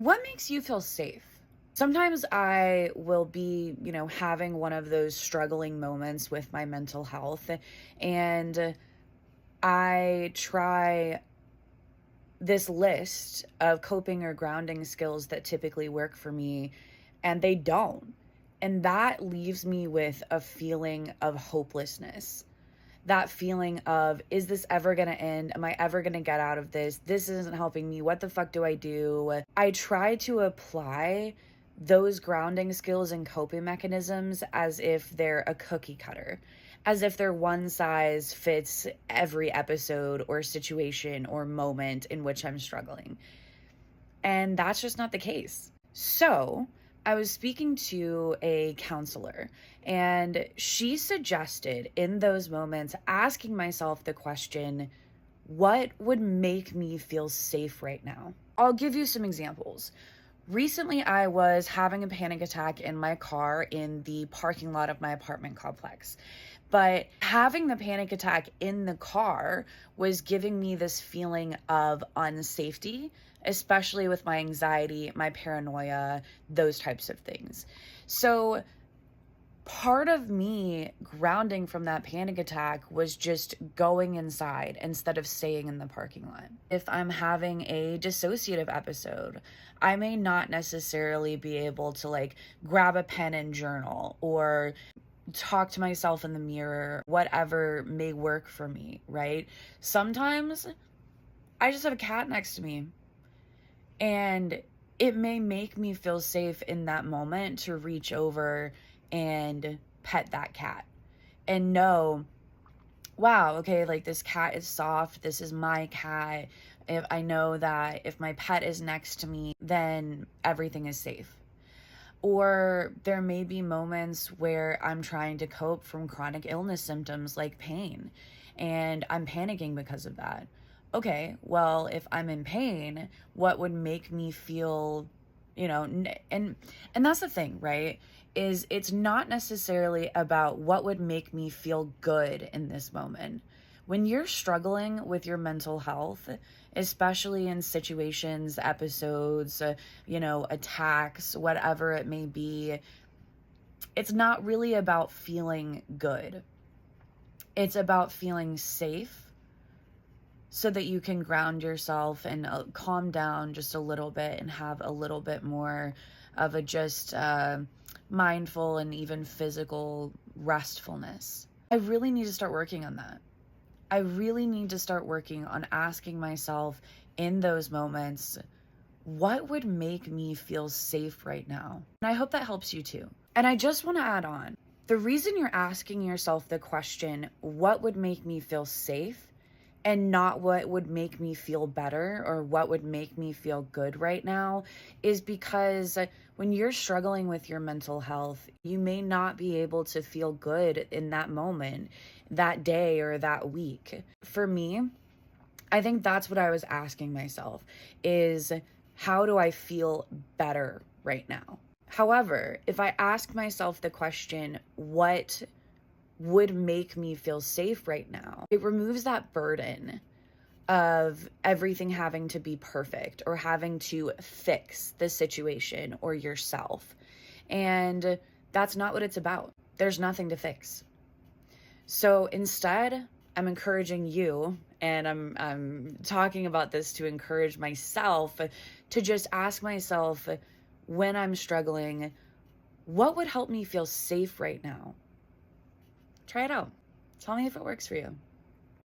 What makes you feel safe? Sometimes I will be, having one of those struggling moments with my mental health, and I try this list of coping or grounding skills that typically work for me, and they don't. And that leaves me with a feeling of hopelessness. That feeling of, is this ever going to end? Am I ever going to get out of this? This isn't helping me. What the fuck do I do? I try to apply those grounding skills and coping mechanisms as if they're a cookie cutter, as if they're one size fits every episode or situation or moment in which I'm struggling. And that's just not the case. So, I was speaking to a counselor, and she suggested in those moments asking myself the question, what would make me feel safe right now? I'll give you some examples. Recently, I was having a panic attack in my car in the parking lot of my apartment complex. But having the panic attack in the car was giving me this feeling of unsafety, especially with my anxiety, my paranoia, those types of things. So part of me grounding from that panic attack was just going inside instead of staying in the parking lot. If I'm having a dissociative episode, I may not necessarily be able to grab a pen and journal or talk to myself in the mirror, whatever may work for me, right? Sometimes I just have a cat next to me, and it may make me feel safe in that moment to reach over and pet that cat and know, wow, okay, this cat is soft. This is my cat. If I know that if my pet is next to me, then everything is safe. Or there may be moments where I'm trying to cope from chronic illness symptoms like pain, and I'm panicking because of that. Okay, well, if I'm in pain, what would make me feel, and that's the thing, right? Is it's not necessarily about what would make me feel good in this moment. When you're struggling with your mental health, especially in situations, episodes, attacks, whatever it may be, it's not really about feeling good. It's about feeling safe so that you can ground yourself and calm down just a little bit and have a little bit more of a just mindful and even physical restfulness. I really need to start working on that. I really need to start working on asking myself in those moments, what would make me feel safe right now? And I hope that helps you too. And I just want to add on, the reason you're asking yourself the question, what would make me feel safe, and not what would make me feel better or what would make me feel good right now, is because when you're struggling with your mental health, you may not be able to feel good in that moment, that day, or that week. For me, I think that's what I was asking myself is, how do I feel better right now? However, if I ask myself the question, what would make me feel safe right now, it removes that burden of everything having to be perfect or having to fix the situation or yourself. And that's not what it's about. There's nothing to fix. So instead, I'm encouraging you, and I'm talking about this to encourage myself, to just ask myself when I'm struggling, what would help me feel safe right now? Try it out. Tell me if it works for you.